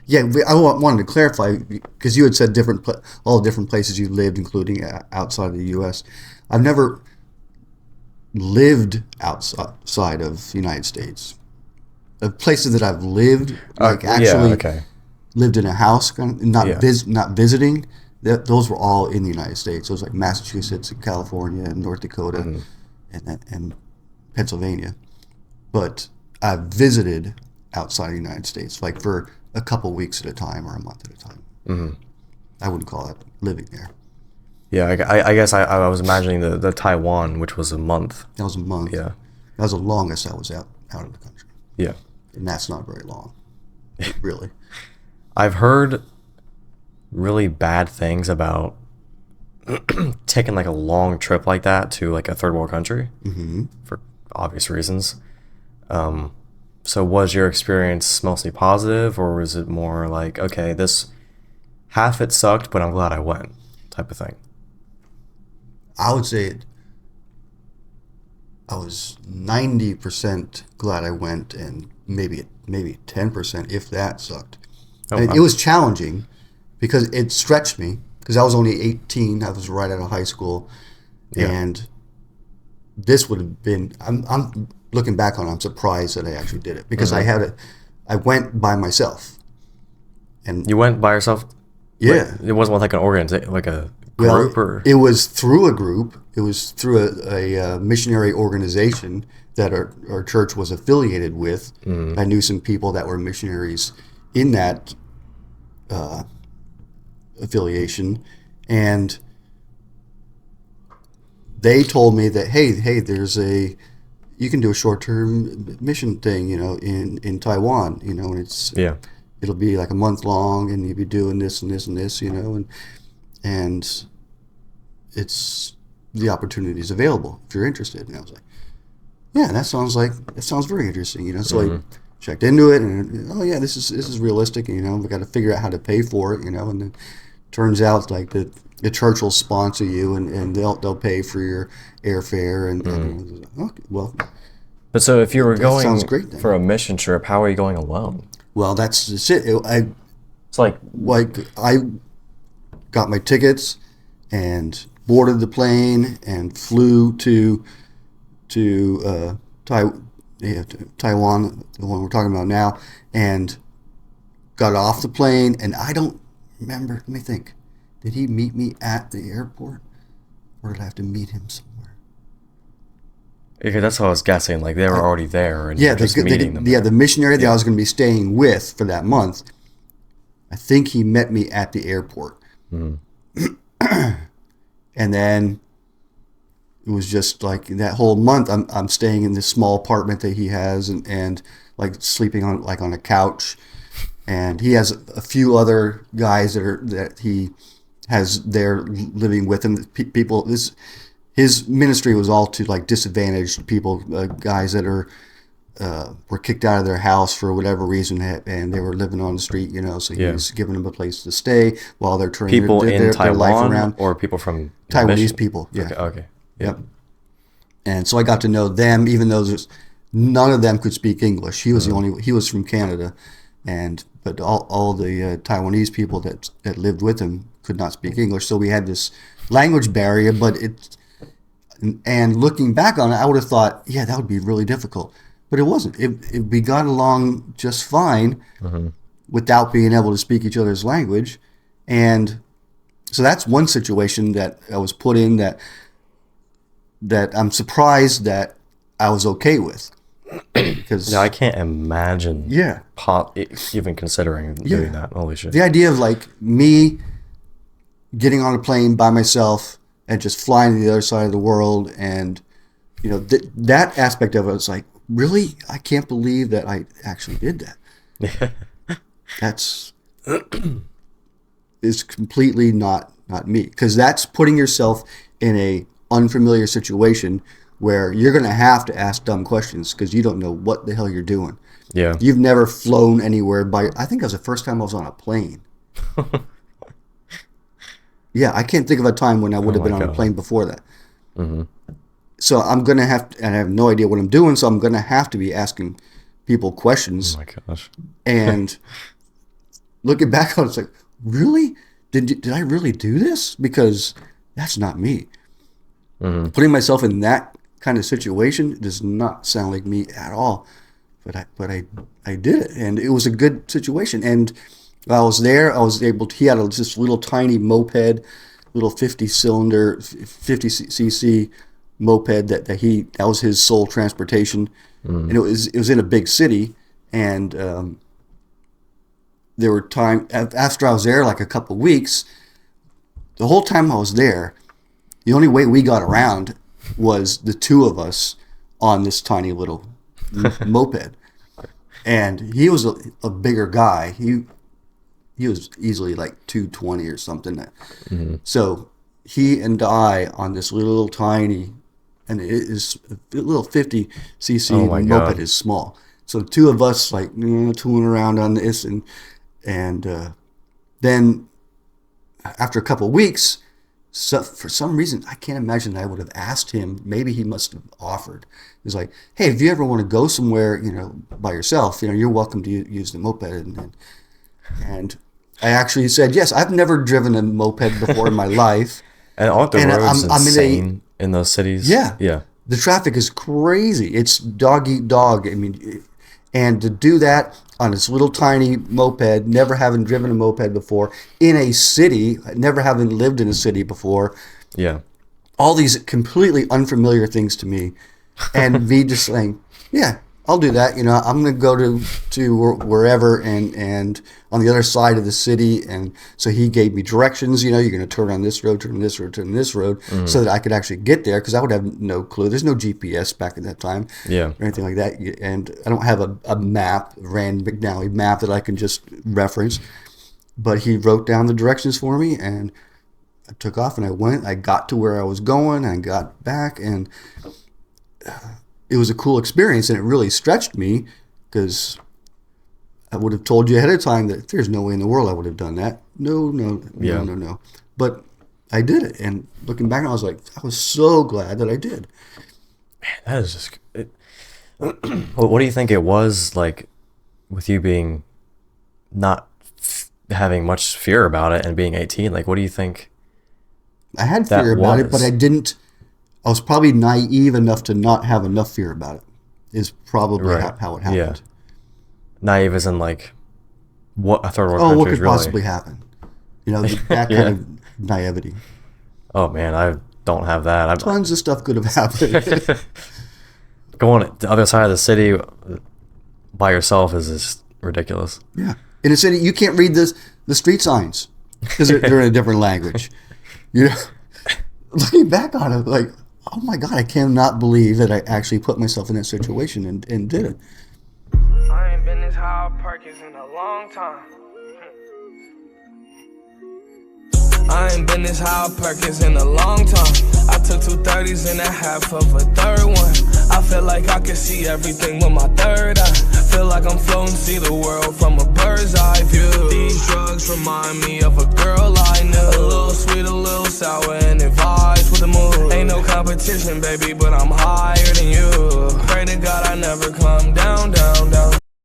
Yeah, wanted to clarify because you had said all the different places you lived, including outside of the U.S. I've never lived outside of the United States. The places that I've lived, like Yeah, actually okay. lived in a house, not Yeah. not visiting. Those were all in the United States. Those like Massachusetts and California and North Dakota Hmm. and Pennsylvania. But I've visited outside of the United States, like for a couple weeks at a time or a month at a time. Hmm. I wouldn't call that living there. Yeah, I guess I was imagining the Taiwan, which was a month. That was a month. Yeah. That was the longest I was out of the country, Yeah. and that's not very long, really. I've heard really bad things about taking like a long trip like that to like a third world country Hmm. for obvious reasons. So was your experience mostly positive, or was it more like, okay, this half it sucked, but I'm glad I went type of thing? I would say I was 90% glad I went, and maybe 10%, if that, sucked. Oh, I mean, it wow. was challenging because it stretched me because I was only 18. I was right out of high school, Yeah. and this would have been. I'm looking back on it, I'm surprised that I actually did it because Hmm. I went by myself, and You went by yourself? Like, yeah. it wasn't with like an organization, like a Well, group, or? it was through a group. It was through a missionary organization that our church was affiliated with. Mm. I knew some people that were missionaries in that affiliation, and they told me that hey, you can do a short-term mission thing, in Taiwan, and Yeah. it'll be like a month long, and you'll be doing this and this and this, and it's the opportunity is available if you're interested. And I was like, yeah, that sounds very interesting, So I Hmm. checked into it, and oh yeah, this is realistic. We got to figure out how to pay for it, and then turns out like the church will sponsor you, and they'll pay for your airfare, Mm. and okay, well, But so if you were that sounds going great then. for a mission trip, how are you going alone? Well, that's just it. It's like, I got my tickets and boarded the plane and flew to Taiwan, the one we're talking about now, and got off the plane. And I don't remember. Let me think. Did he meet me at the airport, or did I have to meet him somewhere? okay, that's what I was guessing. Like they were I, already there, and you yeah, were just meeting them the there. missionary that I Yeah. was going to be staying with for that month. I think he met me at the airport, Mm. and then it was just like that whole month I'm staying in this small apartment that he has, and like sleeping on a couch, and he has a few other guys that he has there living with him. People, his ministry was all to like disadvantaged people, guys that were kicked out of their house for whatever reason, and they were living on the street, so he Yeah. was giving them a place to stay while they're turning People in their life Taiwan around. or people from your Taiwanese mission? people, yeah. Okay. Okay. Yeah. Yep. And so I got to know them, even though none of them could speak English. He was from Canada, but all the Taiwanese people that lived with him could not speak English. So we had this language barrier, and looking back on it, I would have thought, yeah, that would be really difficult. But it wasn't. We got along just fine Hmm. without being able to speak each other's language. And so that's one situation that I was put in that I'm surprised that I was okay with. Yeah, Because, I can't imagine yeah, even considering doing yeah. that. Holy shit. The idea of like me getting on a plane by myself and just flying to the other side of the world, and that aspect of it was like, really, I can't believe that I actually did that. That's is completely not me, because that's putting yourself in a unfamiliar situation where you're going to have to ask dumb questions because you don't know what the hell you're doing. Yeah. You've never flown anywhere I think it was the first time I was on a plane. Yeah, I can't think of a time when I would Oh have my been on a God. plane before that. Hmm. So I'm going to and I have no idea what I'm doing, so I'm going to have to be asking people Oh questions. my gosh. And looking back on it, it's like, really? Did I really do this? Because that's not me. Mm-hmm. Putting myself in that kind of situation does not sound like me at all. But I did it, and it was a good situation. And while I was there, I was able to. He had this little tiny moped, little 50-cylinder, 50cc moped that was his sole transportation, and it was in a big city, and there were time after I was there, like a couple weeks. The whole time I was there, the only way we got around was the two of us on this tiny little moped, and he was a bigger guy. He was easily like 220 or something. Mm-hmm. So he and I on this little tiny, and it is a little 50cc moped God. is small. So the two of us like tooling around on this, and then after a couple of weeks, for some reason I can't imagine I would have asked him. Maybe he must have offered. He's like, "Hey, if you ever want to go somewhere, by yourself, you're welcome to use the moped." And I actually said yes. I've never driven a moped before in my life. And aren't the roads I'm insane in those cities? Yeah. Yeah. The traffic is crazy. It's dog eat dog. I mean, and to do that on this little tiny moped, never having driven a moped before, in a city, never having lived in a city before. Yeah. All these completely unfamiliar things to me. And me just saying, yeah, I'll do that. I'm going to go to wherever and on the other side of the city. And so he gave me directions. You're going to turn on this road, turn this road, turn this road, so that I could actually get there, because I would have no clue. There's no GPS back at that time, or anything like that. And I don't have a map, Rand McNally map that I can just reference. But he wrote down the directions for me, and I took off and I went. I got to where I was going. I got back, and it was a cool experience, and it really stretched me, because I would have told you ahead of time that there's no way in the world I would have done that. No. But I did it, and looking back, I was like, I was so glad that I did. Man, that is just... What do you think it was like with you being not having much fear about it and being 18? Like, what do you think? I had fear about it, but I didn't. I was probably naive enough to not have enough fear about it, is probably how it happened. Yeah. Naive as in like, what a third world country what could really possibly happen? That kind of naivety. Oh man, I don't have that. Tons of stuff could have happened. Going to the other side of the city by yourself is just ridiculous. Yeah. In a city, you can't read the street signs because they're in a different language. Looking back on it, like, oh my God, I cannot believe that I actually put myself in that situation and did it. I ain't been this high Perkins in a long time. I ain't been this high Perkins in a long time. I took 2 30s and a half of a third one. I feel like I can see everything with my third eye. Feel like I'm floating, see the world from a bird's eye view. These drugs remind me of a girl I knew. A little sweet, a little sour, and it vibes with the mood. Ain't no competition, baby, but I'm higher than you. Pray to God I never come down.